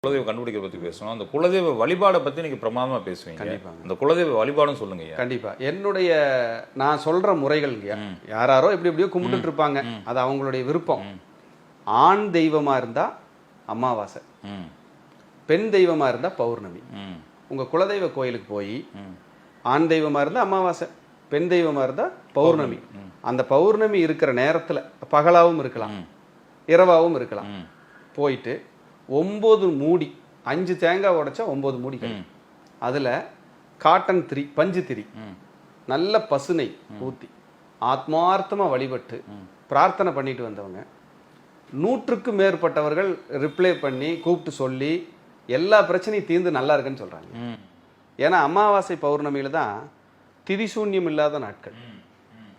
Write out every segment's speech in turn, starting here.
குலதெய்வ கண்டுபிடிக்கிறத பற்றி பேசணும். அந்த குலதெய்வ வழிபாடை பற்றி நீங்கள் பிரமாதமாக பேசுவீங்க. கண்டிப்பாக. அந்த குலதெய்வ வழிபாடும் சொல்லுங்க ஐயா. கண்டிப்பாக. என்னுடைய நான் சொல்கிற முறைகள் யாராரோ எப்படியோ கும்பிட்டுட்டு இருப்பாங்க, அது அவங்களுடைய விருப்பம். ஆண் தெய்வமாக இருந்தால் அமாவாசை, பெண் தெய்வமாக இருந்தால் பௌர்ணமி. உங்கள் குலதெய்வ கோயிலுக்கு போய் ஆண் தெய்வமாக இருந்தால் அமாவாசை, பெண் தெய்வமாக இருந்தால் பௌர்ணமி. அந்த பௌர்ணமி இருக்கிற நேரத்தில் பகலாகவும் இருக்கலாம், இரவாகவும் இருக்கலாம். போயிட்டு 9 மூடி, 5 தேங்காய் உடைச்சா 9 மூடி, அதில் காட்டன் திரி, பஞ்சு திரி, நல்ல பசுனை ஊற்றி ஆத்மார்த்தமாக வழிபட்டு பிரார்த்தனை பண்ணிட்டு வந்தவங்க 100க்கும் மேற்பட்டவர்கள் ரிப்ளை பண்ணி கூப்பிட்டு சொல்லி எல்லா பிரச்சனையும் தீர்ந்து நல்லா இருக்குன்னு சொல்கிறாங்க. ஏன்னா அமாவாசை பௌர்ணமியில் தான் திரிசூன்யம் இல்லாத நாட்கள்.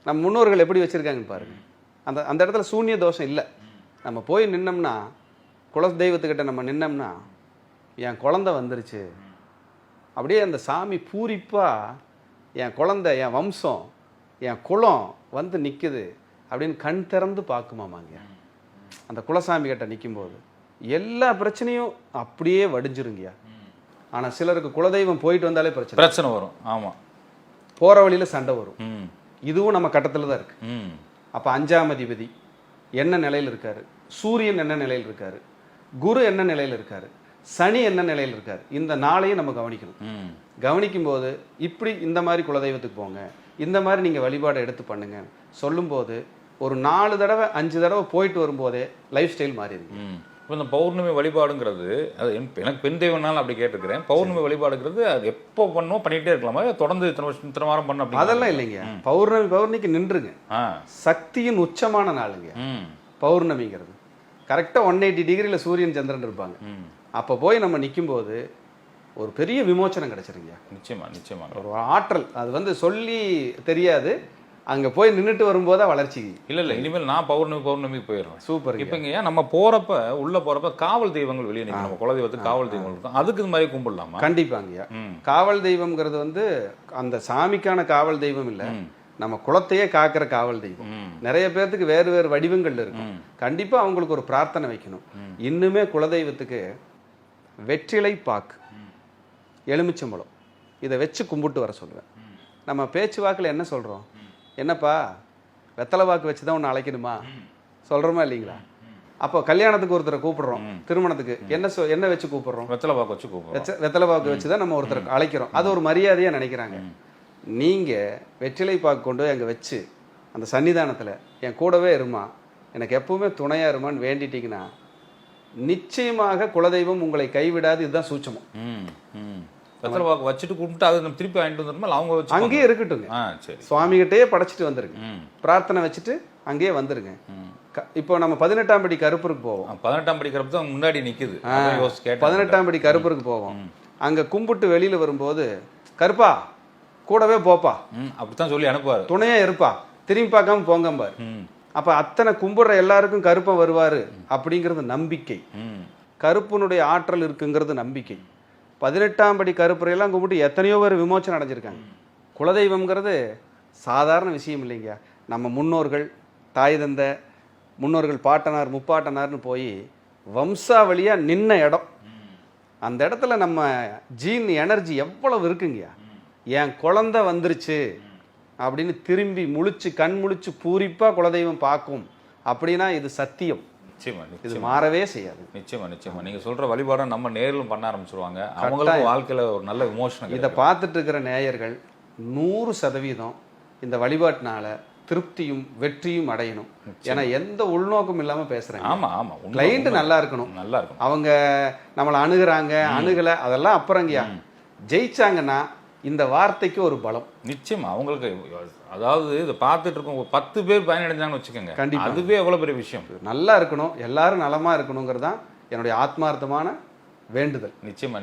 நம்ம முன்னோர்கள் எப்படி வச்சுருக்காங்கன்னு பாருங்கள். அந்த இடத்துல சூன்ய தோஷம் இல்லை. நம்ம போய் நின்னோம்னா, குல தெய்வத்துக்கிட்ட நம்ம நின்னோம்னா, என் குழந்தை வந்துருச்சு, அப்படியே அந்த சாமி பூரிப்பாக என் குழந்தை, என் வம்சம், என் குலம் வந்து நிற்குது அப்படின்னு கண் திறந்து பார்க்குமாமாங்க. அந்த குலசாமி கிட்ட நிற்கும்போது எல்லா பிரச்சனையும் அப்படியே வடிஞ்சிருங்கய்யா. ஆனால் சிலருக்கு குலதெய்வம் போயிட்டு வந்தாலே பிரச்சனை வரும். ஆமாம், போகிற வழியில் சண்டை வரும். இதுவும் நம்ம கட்டத்தில் தான் இருக்கு. அப்போ 5ஆம் அதிபதி என்ன நிலையில் இருக்காரு, சூரியன் என்ன நிலையில் இருக்காரு, குரு என்ன நிலையில் இருக்காரு, சனி என்ன நிலையில் இருக்காரு, இந்த நாளையும் நம்ம கவனிக்கணும். கவனிக்கும் போது இப்படி இந்த மாதிரி குலதெய்வத்துக்கு போங்க, இந்த மாதிரி நீங்கள் வழிபாடை எடுத்து பண்ணுங்க சொல்லும்போது ஒரு 4 தடவை 5 தடவை போயிட்டு வரும்போதே லைஃப் ஸ்டைல் மாறிடுங்க. இப்போ இந்த பௌர்ணமி வழிபாடுங்கிறது, அது எனக்கு பெண் தெய்வம்னாலும் அப்படி கேட்டுக்கிறேன். பௌர்ணமி வழிபாடுங்கிறது அது எப்போ பண்ணோம் பண்ணிகிட்டே இருக்கலாமா, தொடர்ந்து இத்தனை வாரம் பண்ண அப்படி? அதெல்லாம் இல்லைங்க. பௌர்ணமிக்கு நின்றுங்க. சக்தியின் உச்சமான நாளுங்க பௌர்ணமிங்கிறது. கரெக்டாக 180 டிகிரியில் சூரியன் சந்திரன் இருப்பாங்க. அப்போ போய் நம்ம நிற்கும்போது ஒரு பெரிய விமோச்சனம் கிடைச்சிருங்க. நிச்சயமா ஒரு ஆற்றல், அது வந்து சொல்லி தெரியாது. அங்கே போய் நின்றுட்டு வரும்போது வளர்ச்சி. இல்லை இனிமேல் நான் பௌர்ணமிக்கு போயிடுறேன். சூப்பர். இப்போங்க நம்ம போகிறப்ப உள்ளே போகிறப்ப காவல் தெய்வங்கள் வெளியே நிற்கும். நம்ம குலதெய்வத்துக்கு காவல் தெய்வங்கள் இருக்கும், அதுக்கு இது மாதிரி கும்பிடலாமா? கண்டிப்பாங்கய்யா. காவல் தெய்வம்ங்கிறது வந்து அந்த சாமிக்கான காவல் தெய்வம் இல்லை, நம்ம குலத்தையே காக்கிற காவல் தெய்வம். நிறைய பேர்த்துக்கு வேறு வேறு வடிவங்கள் இருக்கும். கண்டிப்பா அவங்களுக்கு ஒரு பிரார்த்தனை வைக்கணும். இன்னுமே குலதெய்வத்துக்கு வெற்றிலை பாக்கு, எலுமிச்சம்பழம் இதை வச்சு கும்பிட்டு வர சொல்லுவேன். நம்ம பேச்சு வாக்கில் என்ன சொல்றோம், என்னப்பா வெத்தலை வாக்கு வச்சு தான் ஒன்று அழைக்கணுமா சொல்றோமா இல்லைங்களா? அப்போ கல்யாணத்துக்கு ஒருத்தரை கூப்பிடுறோம், திருமணத்துக்கு என்ன வச்சு கூப்பிடுறோம்? வெத்தலை வாக்கு வச்சு கூப்பிடுறோம். வெத்தலை வாக்கு வச்சு தான் நம்ம ஒருத்தரை அழைக்கிறோம். அது ஒரு மரியாதையா நினைக்கிறாங்க. நீங்கள் வெற்றிலை பாக்கு கொண்டு அங்கே வச்சு அந்த சன்னிதானத்தில் என் கூடவே இருமா, எனக்கு எப்பவுமே துணையாக இருமான்னு வேண்டிட்டீங்கன்னா நிச்சயமாக குலதெய்வம் உங்களை கைவிடாது. இதுதான் சூட்சமம். வெத்தலை பாக்கு வச்சுட்டு கும்பிட்டு அதை நம்ம திருப்பி வாங்கிட்டு வந்துருமா, அவங்க வச்சு அங்கேயே இருக்கட்டுங்க. சரி, சுவாமிகிட்டே படைச்சிட்டு வந்துருங்க, பிரார்த்தனை வச்சுட்டு அங்கேயே வந்துருங்க. இப்போ நம்ம 18ஆம் படி கருப்பருக்கு போவோம். 18ஆம் படி கருப்பு தான் முன்னாடி நிற்குது. 18ஆம் படி கருப்பருக்கு போவோம். அங்கே கும்பிட்டு வெளியில் வரும்போது, கருப்பா கூடவே போப்பா அப்படித்தான் சொல்லி அனுப்புவார், துணையா இருப்பா, திரும்பி பார்க்காம போங்கம்பார். அப்ப அத்தனை கும்பிடுற எல்லாருக்கும் கருப்பன் வருவாரு அப்படிங்கிறது நம்பிக்கை. கருப்பனுடைய ஆற்றல் இருக்குங்கிறது நம்பிக்கை. 18ஆம் படி கருப்பரையெல்லாம் கும்பிட்டு எத்தனையோ பேர் விமோச்சனம் அடைஞ்சிருக்காங்க. குலதெய்வம்ங்கிறது சாதாரண விஷயம் இல்லைங்க. நம்ம முன்னோர்கள், தாய் தந்தை, முன்னோர்கள், பாட்டனார், முப்பாட்டனார்னு போய் வம்சாவளியா நின்ன இடம். அந்த இடத்துல நம்ம ஜீன் எனர்ஜி எவ்வளவு இருக்குங்கய்யா. என் குழந்தை வந்துருச்சு அப்படின்னு திரும்பி முழிச்சு கண் முழிச்சு பூரிப்பா குலதெய்வம் பார்க்கும் அப்படின்னா இது சத்தியம். இது மாறவே செய்யாது. நிச்சயமா நீங்க சொல்ற வழிபாடை நம்ம நேரிலும் பண்ண ஆரம்பிச்சிருவாங்க. அவங்களுக்கு வாழ்க்கையில ஒரு நல்ல விமோசனம். இதை பார்த்துட்டு இருக்கிற நேயர்கள் 100% இந்த வழிபாட்டினால திருப்தியும் வெற்றியும் அடையணும். ஏன்னா எந்த உள்நோக்கம் இல்லாம பேசுறேன். கிளைண்ட் நல்லா இருக்கணும். அவங்க நம்மளை அணுகுறாங்க, அணுகல அதெல்லாம் அப்புறங்கயா. ஜெயிச்சாங்கன்னா இந்த வார்த்தைக்கு ஒரு பலம். நிச்சயமா அவங்களுக்கு, அதாவது இதை பார்த்துட்டு இருக்கோம் 10 பேர் பயனடைஞ்சாங்கன்னு வச்சுக்கோங்க, கண்டிப்பா அதுவே எவ்வளவு பெரிய விஷயம். நல்லா இருக்கணும், எல்லாரும் நலமா இருக்கணுங்கிறது தான் என்னுடைய ஆத்மார்த்தமான வேண்டுதல். நிச்சயமா